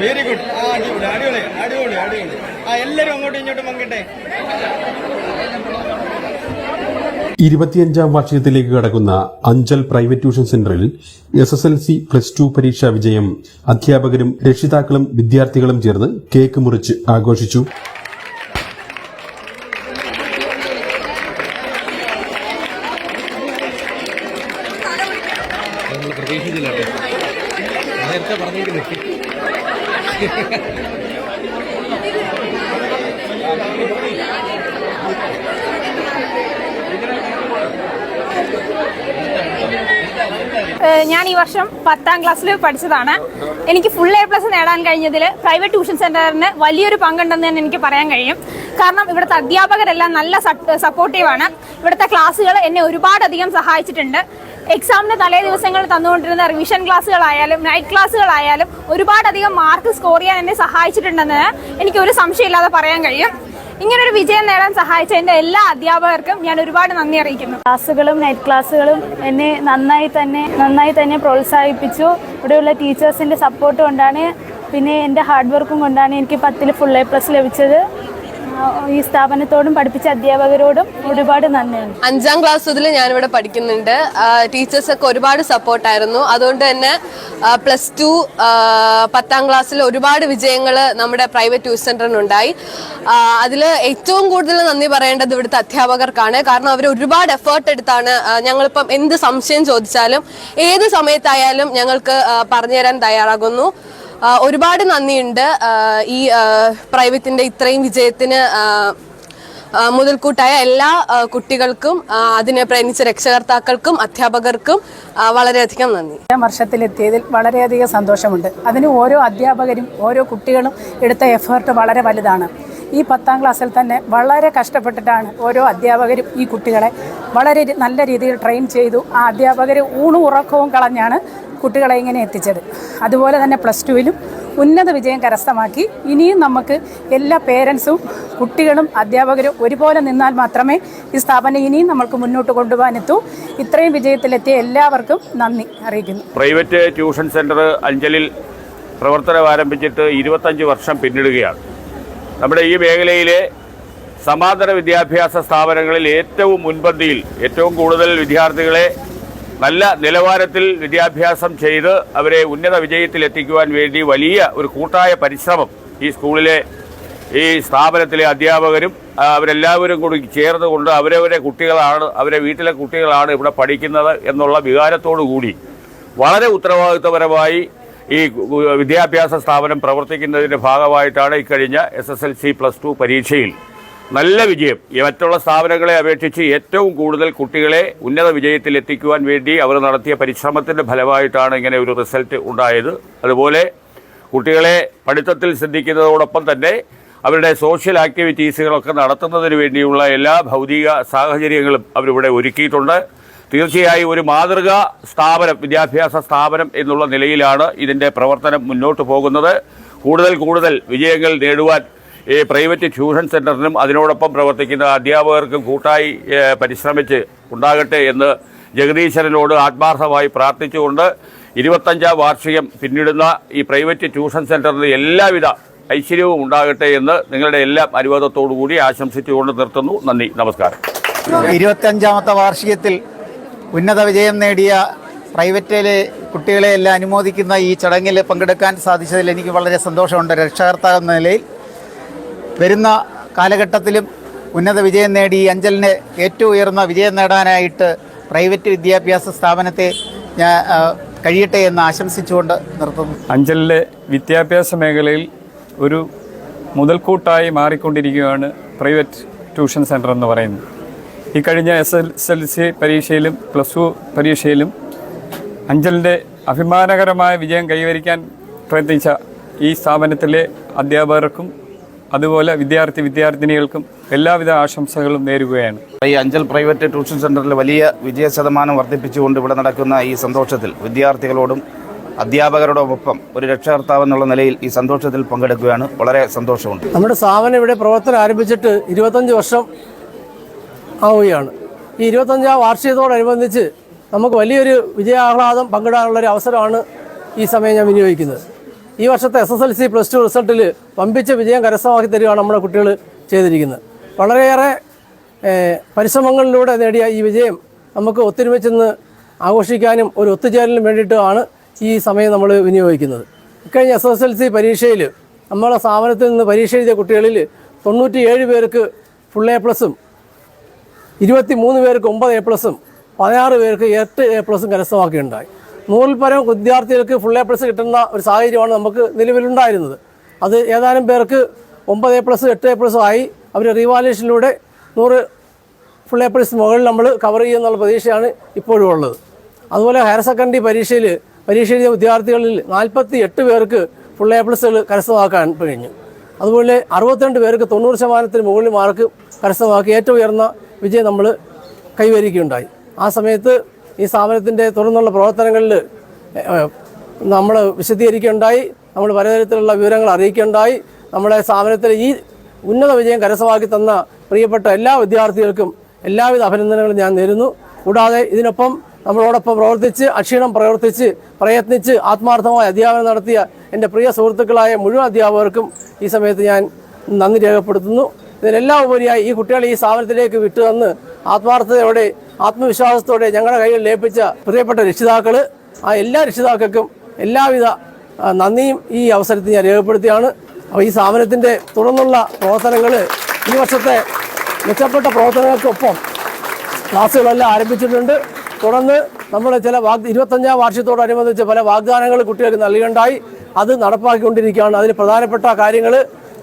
Very good. അടിപൊളി അടിപൊളി അടിപൊളി അടിപൊളി. എല്ലാവരും അങ്ങോട്ടും ഇങ്ങോട്ടും പങ്കിട്ടെ. 25ാം വാർഷികത്തിലേക്ക് കടക്കുന്ന അഞ്ചൽ പ്രൈവറ്റ് ട്യൂഷൻ സെന്ററിൽ SSLC +2 പരീക്ഷാ വിജയം അധ്യാപകരും രക്ഷിതാക്കളും വിദ്യാർത്ഥികളും ചേർന്ന് കേക്ക് മുറിച്ച് ആഘോഷിച്ചു. ഞാൻ ഈ വർഷം 10ാം ക്ലാസ്സിൽ പഠിച്ചതാണ്. എനിക്ക് ഫുൾ A+ നേടാൻ കഴിഞ്ഞതിൽ പ്രൈവറ്റ് ട്യൂഷൻ സെന്ററിന് വലിയൊരു പങ്കുണ്ടെന്ന് തന്നെ എനിക്ക് പറയാൻ കഴിയും. കാരണം ഇവിടുത്തെ അധ്യാപകരെല്ലാം നല്ല സപ്പോർട്ടീവാണ്. ഇവിടുത്തെ ക്ലാസ്സുകൾ എന്നെ ഒരുപാടധികം സഹായിച്ചിട്ടുണ്ട്. എക്സാമിന് തലേ ദിവസങ്ങളിൽ തന്നുകൊണ്ടിരുന്ന റിവിഷൻ ക്ലാസ്സുകളായാലും നൈറ്റ് ക്ലാസ്സുകളായാലും ഒരുപാടധികം മാർക്ക് സ്കോർ ചെയ്യാൻ എന്നെ സഹായിച്ചിട്ടുണ്ടെന്ന് എനിക്ക് ഒരു സംശയമില്ലാതെ പറയാൻ കഴിയും. ഇങ്ങനൊരു വിജയം നേടാൻ സഹായിച്ച എൻ്റെ എല്ലാ അധ്യാപകർക്കും ഞാൻ ഒരുപാട് നന്ദി അറിയിക്കുന്നു. ക്ലാസ്സുകളും നൈറ്റ് ക്ലാസ്സുകളും എന്നെ നന്നായി തന്നെ പ്രോത്സാഹിപ്പിച്ചു. ഇവിടെയുള്ള ടീച്ചേഴ്സിൻ്റെ സപ്പോർട്ട് കൊണ്ടാണ്, പിന്നെ എൻ്റെ ഹാർഡ് വർക്കും കൊണ്ടാണ് എനിക്ക് 10ൽ ഫുൾ A+ ലഭിച്ചത്. ഈ സ്ഥാപനത്തോടും പഠിപ്പിച്ച അധ്യാപകരോടും ഒരുപാട് നന്ദിയുണ്ട്. 5ാം ക്ലാസ് മുതൽ ഞാനിവിടെ പഠിക്കുന്നുണ്ട്. ടീച്ചേഴ്സൊക്കെ ഒരുപാട് സപ്പോർട്ടായിരുന്നു. അതുകൊണ്ട് തന്നെ +2 10ാം ക്ലാസ്സിൽ ഒരുപാട് വിജയങ്ങൾ നമ്മുടെ പ്രൈവറ്റ് ട്യൂഷൻ സെന്ററിനുണ്ടായി. അതിൽ ഏറ്റവും കൂടുതൽ നന്ദി പറയേണ്ടത് ഇവിടുത്തെ അധ്യാപകർക്കാണ്. കാരണം അവർ ഒരുപാട് എഫേർട്ട് എടുത്താണ് ഞങ്ങളിപ്പം എന്ത് സംശയം ചോദിച്ചാലും ഏത് സമയത്തായാലും ഞങ്ങൾക്ക് പറഞ്ഞു തരാൻ തയ്യാറാകുന്നു. ഒരുപാട് നന്ദിയുണ്ട് ഈ പ്രൈവറ്റിന്റെ ഇത്രയും വിജയത്തിന് മുതൽക്കൂട്ടായ എല്ലാ കുട്ടികൾക്കും അതിനെ പ്രേരിപ്പിച്ച രക്ഷകർത്താക്കൾക്കും അധ്യാപകർക്കും വളരെയധികം നന്ദി. വർഷത്തിലെത്തിയതിൽ വളരെയധികം സന്തോഷമുണ്ട്. അതിന് ഓരോ അധ്യാപകരും ഓരോ കുട്ടികളും എടുത്ത എഫേർട്ട് വളരെ വലുതാണ്. ഈ 10ാം ക്ലാസ്സിൽ തന്നെ വളരെ കഷ്ടപ്പെട്ടിട്ടാണ് ഓരോ അധ്യാപകരും ഈ കുട്ടികളെ വളരെ നല്ല രീതിയിൽ ട്രെയിൻ ചെയ്തു. ആ അധ്യാപകർ ഊണും ഉറക്കവും കളഞ്ഞാണ് കുട്ടികളെ ഇങ്ങനെ എത്തിച്ചത്. അതുപോലെ തന്നെ +2ലും ഉന്നത വിജയം കരസ്ഥമാക്കി. ഇനിയും നമുക്ക് എല്ലാ പേരൻസും കുട്ടികളും അധ്യാപകരും ഒരുപോലെ നിന്നാൽ മാത്രമേ ഈ സ്ഥാപനം ഇനിയും നമ്മൾക്ക് മുന്നോട്ട് കൊണ്ടുപോകാനെത്തൂ. ഇത്രയും വിജയത്തിലെത്തിയ എല്ലാവർക്കും നന്ദി അറിയിക്കുന്നു. പ്രൈവറ്റ് ട്യൂഷൻ സെൻറ്റർ അഞ്ചലിൽ പ്രവർത്തനം ആരംഭിച്ചിട്ട് 25 വർഷം പിന്നിടുകയാണ്. നമ്മുടെ ഈ മേഖലയിലെ സമാന്തര വിദ്യാഭ്യാസ സ്ഥാപനങ്ങളിൽ ഏറ്റവും മുൻപന്തിയിൽ ഏറ്റവും കൂടുതൽ വിദ്യാർത്ഥികളെ നല്ല നിലവാരത്തിൽ വിദ്യാഭ്യാസം ചെയ്ത് അവരെ ഉന്നത വിജയത്തിലെത്തിക്കുവാൻ വേണ്ടി വലിയ ഒരു കൂട്ടായ പരിശ്രമം ഈ സ്ഥാപനത്തിലെ അധ്യാപകരും അവരെല്ലാവരും കൂടി ചേർന്നുകൊണ്ട് അവരവരെ കുട്ടികളാണ്, അവരെ വീട്ടിലെ കുട്ടികളാണ് ഇവിടെ പഠിക്കുന്നത് എന്നുള്ള വികാരത്തോടു കൂടി വളരെ ഉത്തരവാദിത്വപരമായി ഈ വിദ്യാഭ്യാസ സ്ഥാപനം പ്രവർത്തിക്കുന്നതിൻ്റെ ഭാഗമായിട്ടാണ് ഇക്കഴിഞ്ഞ SSLC +2 പരീക്ഷയിൽ നല്ല വിജയം മറ്റുള്ള സ്ഥാപനങ്ങളെ അപേക്ഷിച്ച് ഏറ്റവും കൂടുതൽ കുട്ടികളെ ഉന്നത വിജയത്തിലെത്തിക്കുവാൻ വേണ്ടി അവർ നടത്തിയ പരിശ്രമത്തിൻ്റെ ഫലമായിട്ടാണ് ഇങ്ങനെ ഒരു റിസൾട്ട് ഉണ്ടായത്. അതുപോലെ കുട്ടികളെ പഠിത്തത്തിൽ ശ്രദ്ധിക്കുന്നതോടൊപ്പം തന്നെ അവരുടെ സോഷ്യൽ ആക്ടിവിറ്റീസുകളൊക്കെ നടത്തുന്നതിന് വേണ്ടിയുള്ള എല്ലാ ഭൗതിക സാഹചര്യങ്ങളും അവരിവിടെ ഒരുക്കിയിട്ടുണ്ട്. തീർച്ചയായും ഒരു മാതൃകാ സ്ഥാപനം, വിദ്യാഭ്യാസ സ്ഥാപനം എന്നുള്ള നിലയിലാണ് ഇതിൻ്റെ പ്രവർത്തനം മുന്നോട്ട് പോകുന്നത്. കൂടുതൽ വിജയങ്ങൾ നേടുവാൻ ഈ പ്രൈവറ്റ് ട്യൂഷൻ സെന്ററിനും അതിനോടൊപ്പം പ്രവർത്തിക്കുന്ന അധ്യാപകർക്കും കൂട്ടായി പരിശ്രമിച്ച് ഉണ്ടാകട്ടെ എന്ന് ജഗദീശ്വരനോട് ആത്മാർത്ഥമായി പ്രാർത്ഥിച്ചുകൊണ്ട് 25ാം വാർഷികം പിന്നിടുന്ന ഈ പ്രൈവറ്റ് ട്യൂഷൻ സെന്ററിന് എല്ലാവിധ ഐശ്വര്യവും ഉണ്ടാകട്ടെ എന്ന് നിങ്ങളുടെ എല്ലാ അനുവാദത്തോടു കൂടി ആശംസിച്ചുകൊണ്ട് നിർത്തുന്നു. നന്ദി, നമസ്കാരം. 25ാമത്തെ വാർഷികത്തിൽ ഉന്നത വിജയം നേടിയ പ്രൈവറ്റിലെ കുട്ടികളെ എല്ലാം അനുമോദിക്കുന്ന ഈ ചടങ്ങിൽ പങ്കെടുക്കാൻ സാധിച്ചതിൽ എനിക്ക് വളരെ സന്തോഷമുണ്ട്. രക്ഷകർത്താവ് എന്ന നിലയിൽ വരുന്ന കാലഘട്ടത്തിലും ഉന്നത വിജയം നേടി അഞ്ചലിന് ഏറ്റവും ഉയർന്ന വിജയം നേടാനായിട്ട് പ്രൈവറ്റ് വിദ്യാഭ്യാസ സ്ഥാപനത്തെ കഴിയട്ടെ എന്ന് ആശംസിച്ചുകൊണ്ട് നിർത്തുന്നു. അഞ്ചലിലെ വിദ്യാഭ്യാസ മേഖലയിൽ ഒരു മുതൽക്കൂട്ടായി മാറിക്കൊണ്ടിരിക്കുകയാണ് പ്രൈവറ്റ് ട്യൂഷൻ സെൻറ്റർ എന്ന് പറയുന്നത്. ഈ കഴിഞ്ഞ SSLC പരീക്ഷയിലും +2 പരീക്ഷയിലും അഞ്ചലിൻ്റെ അഭിമാനകരമായ വിജയം കൈവരിക്കാൻ പ്രയത്നിച്ച ഈ സ്ഥാപനത്തിലെ അധ്യാപകർക്കും അതുപോലെ വിദ്യാർത്ഥിനികൾക്കും എല്ലാവിധ ആശംസകളും നേരുകയാണ്. ഈ അഞ്ചൽ പ്രൈവറ്റ് ട്യൂഷൻ സെൻ്ററിൽ വലിയ വിജയ ശതമാനം വർദ്ധിപ്പിച്ചുകൊണ്ട് ഇവിടെ നടക്കുന്ന ഈ സന്തോഷത്തിൽ വിദ്യാർത്ഥികളോടും അധ്യാപകരോടൊപ്പം ഒരു രക്ഷകർത്താവ് എന്നുള്ള നിലയിൽ ഈ സന്തോഷത്തിൽ പങ്കെടുക്കുകയാണ്. വളരെ സന്തോഷമുണ്ട്. നമ്മുടെ സ്ഥാപനം ഇവിടെ പ്രവർത്തനം ആരംഭിച്ചിട്ട് 25 വർഷം ആവുകയാണ്. ഈ 25ാം വാർഷികത്തോടനുബന്ധിച്ച് നമുക്ക് വലിയൊരു വിജയാഹ്ലാദം പങ്കിടാനുള്ളൊരു അവസരമാണ് ഈ സമയം ഞാൻ വിനിയോഗിക്കുന്നത്. ഈ വർഷത്തെ SSLC +2 റിസൾട്ടിൽ വമ്പിച്ച വിജയം കരസ്ഥമാക്കി തരികയാണ് നമ്മുടെ കുട്ടികൾ ചെയ്തിരിക്കുന്നത്. വളരെയേറെ പരിശ്രമങ്ങളിലൂടെ നേടിയ ഈ വിജയം നമുക്ക് ഒത്തൊരുമിച്ചെന്ന് ആഘോഷിക്കാനും ഒരു ഒത്തുചേരലിനും വേണ്ടിയിട്ടാണ് ഈ സമയം നമ്മൾ വിനിയോഗിക്കുന്നത്. ഇക്കഴിഞ്ഞ SSLC പരീക്ഷയിൽ നമ്മളെ സ്ഥാപനത്തിൽ നിന്ന് പരീക്ഷ എഴുതിയ കുട്ടികളിൽ 97 പേർക്ക് ഫുൾ A+ഉം 23 പേർക്ക് 9 A+ഉം 16 പേർക്ക് 8 A+ കരസ്ഥമാക്കിയിട്ടുണ്ടായി. 100 പരം വിദ്യാർത്ഥികൾക്ക് ഫുൾ A+ കിട്ടുന്ന ഒരു സാഹചര്യമാണ് നമുക്ക് നിലവിലുണ്ടായിരുന്നത്. അത് ഏതാനും പേർക്ക് 9 A+, 8 A+ ആയി അവർ റീവാലുവേഷനിലൂടെ 100 ഫുൾ A+ മുകളിൽ നമ്മൾ കവർ ചെയ്യുന്നുള്ള പ്രതീക്ഷയാണ് ഇപ്പോഴും ഉള്ളത്. അതുപോലെ ഹയർ സെക്കൻഡറി പരീക്ഷ എഴുതിയ വിദ്യാർത്ഥികളിൽ 48 പേർക്ക് ഫുൾ A+കൾ കരസ്ഥമാക്കാൻ കഴിഞ്ഞു. അതുപോലെ 62 പേർക്ക് 90% മുകളിൽ മാർക്ക് കരസ്ഥമാക്കി ഏറ്റവും ഉയർന്ന വിജയം നമ്മൾ കൈവരിക്കുകയുണ്ടായി. ആ സമയത്ത് ഈ സ്ഥാപനത്തിൻ്റെ തുടർന്നുള്ള പ്രവർത്തനങ്ങളിൽ നമ്മൾ വിശദീകരിക്കുകയുണ്ടായി, നമ്മൾ പലതരത്തിലുള്ള വിവരങ്ങൾ അറിയിക്കുകയുണ്ടായി. നമ്മുടെ സ്ഥാപനത്തിൽ ഈ ഉന്നത വിജയം കരസ്ഥമാക്കി തന്ന പ്രിയപ്പെട്ട എല്ലാ വിദ്യാർത്ഥികൾക്കും എല്ലാവിധ അഭിനന്ദനങ്ങളും ഞാൻ നേരുന്നു. കൂടാതെ ഇതിനൊപ്പം നമ്മളോടൊപ്പം പ്രവർത്തിച്ച് അക്ഷീണം പ്രയത്നിച്ച് ആത്മാർത്ഥമായ അധ്യാപനം നടത്തിയ എൻ്റെ പ്രിയ സുഹൃത്തുക്കളായ മുഴുവൻ അധ്യാപകർക്കും ഈ സമയത്ത് ഞാൻ നന്ദി രേഖപ്പെടുത്തുന്നു. ഇതിനെല്ലാം ഉപരിയായി ഈ കുട്ടികളെ ഈ സ്ഥാപനത്തിലേക്ക് വിട്ടുതന്ന് ആത്മാർത്ഥതയോടെ ആത്മവിശ്വാസത്തോടെ ഞങ്ങളുടെ കയ്യിൽ ലയിപ്പിച്ച പ്രിയപ്പെട്ട രക്ഷിതാക്കൾ, ആ എല്ലാ രക്ഷിതാക്കൾക്കും എല്ലാവിധ നന്ദിയും ഈ അവസരത്തിൽ ഞാൻ രേഖപ്പെടുത്തിയാണ്. അപ്പോൾ ഈ സ്ഥാപനത്തിൻ്റെ തുടർന്നുള്ള പ്രവർത്തനങ്ങൾ ഈ വർഷത്തെ മെച്ചപ്പെട്ട പ്രവർത്തനങ്ങൾക്കൊപ്പം ക്ലാസ്സുകളെല്ലാം ആരംഭിച്ചിട്ടുണ്ട്. തുടർന്ന് നമ്മൾ ചില 25ാം വാർഷികത്തോടനുബന്ധിച്ച് പല വാഗ്ദാനങ്ങൾ കുട്ടികൾക്ക് നൽകുകയുണ്ടായി. അത് നടപ്പാക്കിക്കൊണ്ടിരിക്കുകയാണ്. അതിൽ പ്രധാനപ്പെട്ട കാര്യങ്ങൾ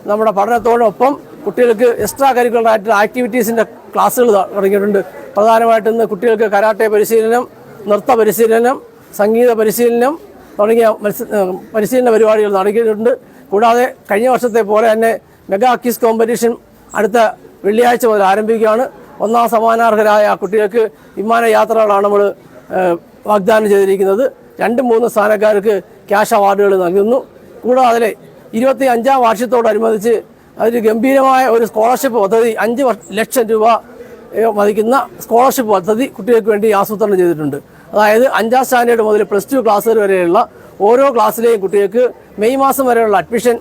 നമ്മുടെ പഠനത്തോടൊപ്പം കുട്ടികൾക്ക് എക്സ്ട്രാ കരിക്കുലർ ആയിട്ടുള്ള ആക്ടിവിറ്റീസിൻ്റെ ക്ലാസ്സുകൾ തുടങ്ങിയിട്ടുണ്ട്. പ്രധാനമായിട്ടും ഇന്ന് കുട്ടികൾക്ക് കരാട്ടെ പരിശീലനം, നൃത്ത പരിശീലനം, സംഗീത പരിശീലനം തുടങ്ങിയ പരിശീലന പരിപാടികൾ നടത്തിയിട്ടുണ്ട്. കൂടാതെ കഴിഞ്ഞ വർഷത്തെ പോലെ തന്നെ മെഗാ ക്വിസ് കോമ്പറ്റീഷൻ അടുത്ത വെള്ളിയാഴ്ച മുതൽ ആരംഭിക്കുകയാണ്. 1ാം സമ്മാനാർഹരായ കുട്ടികൾക്ക് വിമാനയാത്രകളാണ് നമ്മൾ വാഗ്ദാനം ചെയ്തിരിക്കുന്നത്. 2-3 സ്ഥാനക്കാർക്ക് ക്യാഷ് അവാർഡുകൾ നൽകുന്നു. കൂടാതെ 25ാം വാർഷികത്തോടനുബന്ധിച്ച് അതിൽ ഗംഭീരമായ ഒരു സ്കോളർഷിപ്പ് പദ്ധതി 5 ലക്ഷം രൂപ മതിക്കുന്ന സ്കോളർഷിപ്പ് പദ്ധതി കുട്ടികൾക്ക് വേണ്ടി ആസൂത്രണം ചെയ്തിട്ടുണ്ട്. അതായത് 5ാം സ്റ്റാൻഡേർഡ് മുതൽ +2 ക്ലാസ് വരെയുള്ള ഓരോ ക്ലാസ്സിലെയും കുട്ടികൾക്ക് മെയ് മാസം വരെയുള്ള അഡ്മിഷൻ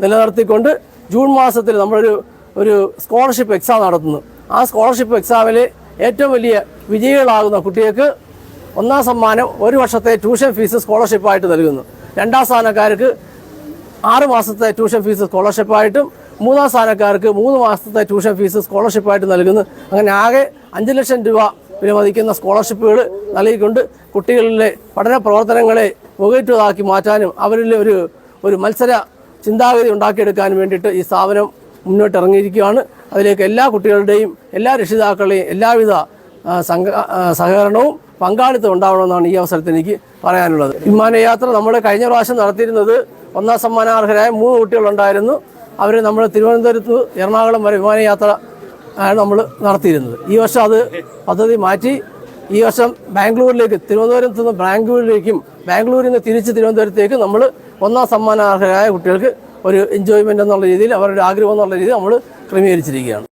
നിലനിർത്തിക്കൊണ്ട് ജൂൺ മാസത്തിൽ നമ്മളൊരു സ്കോളർഷിപ്പ് എക്സാം നടത്തുന്നു. ആ സ്കോളർഷിപ്പ് എക്സാമിൽ ഏറ്റവും വലിയ വിജയികളാകുന്ന കുട്ടികൾക്ക് 1ാം സമ്മാനം 1 വർഷത്തെ ട്യൂഷൻ ഫീസ് സ്കോളർഷിപ്പായിട്ട് നൽകുന്നു. 2ാം സ്ഥാനക്കാർക്ക് 6 മാസത്തെ ട്യൂഷൻ ഫീസ് സ്കോളർഷിപ്പായിട്ടും 3ാം സ്ഥാനക്കാർക്ക് 3 മാസത്തെ ട്യൂഷൻ ഫീസ് സ്കോളർഷിപ്പായിട്ട് നൽകുന്നു. അങ്ങനെ ആകെ 5 ലക്ഷം രൂപ വിലമതിക്കുന്ന സ്കോളർഷിപ്പുകൾ നൽകിക്കൊണ്ട് കുട്ടികളിലെ പഠന പ്രവർത്തനങ്ങളെ മുഖേറ്റതാക്കി മാറ്റാനും അവരിൽ ഒരു മത്സര ചിന്താഗതി ഉണ്ടാക്കിയെടുക്കാനും വേണ്ടിയിട്ട് ഈ സ്ഥാപനം മുന്നോട്ടിറങ്ങിയിരിക്കുകയാണ്. അതിലേക്ക് എല്ലാ കുട്ടികളുടെയും എല്ലാ രക്ഷിതാക്കളുടെയും എല്ലാവിധ സഹകരണവും പങ്കാളിത്തം ഉണ്ടാവണമെന്നാണ് ഈ അവസരത്തിൽ എനിക്ക് പറയാനുള്ളത്. വിമാനയാത്ര നമ്മൾ കഴിഞ്ഞ പ്രാവശ്യം നടത്തിയിരുന്നത് 1ാം സമ്മാനാർഹരായ 3 കുട്ടികളുണ്ടായിരുന്നു. അവർ നമ്മൾ തിരുവനന്തപുരത്ത് എറണാകുളം വരെ വിമാനയാത്ര ആണ് നമ്മൾ നടത്തിയിരുന്നത്. ഈ വർഷം അത് പദ്ധതി മാറ്റി ഈ വർഷം ബാംഗ്ലൂരിലേക്ക്, തിരുവനന്തപുരത്ത് നിന്ന് ബാംഗ്ലൂരിലേക്കും ബാംഗ്ലൂരിൽ നിന്ന് തിരിച്ച് തിരുവനന്തപുരത്തേക്ക് നമ്മൾ 1ാം സമ്മാനാർഹരായ കുട്ടികൾക്ക് ഒരു എൻജോയ്മെൻ്റ് എന്നുള്ള രീതിയിൽ അവരുടെ ആഗ്രഹം എന്നുള്ള രീതിയിൽ നമ്മൾ ക്രമീകരിച്ചിരിക്കുകയാണ്.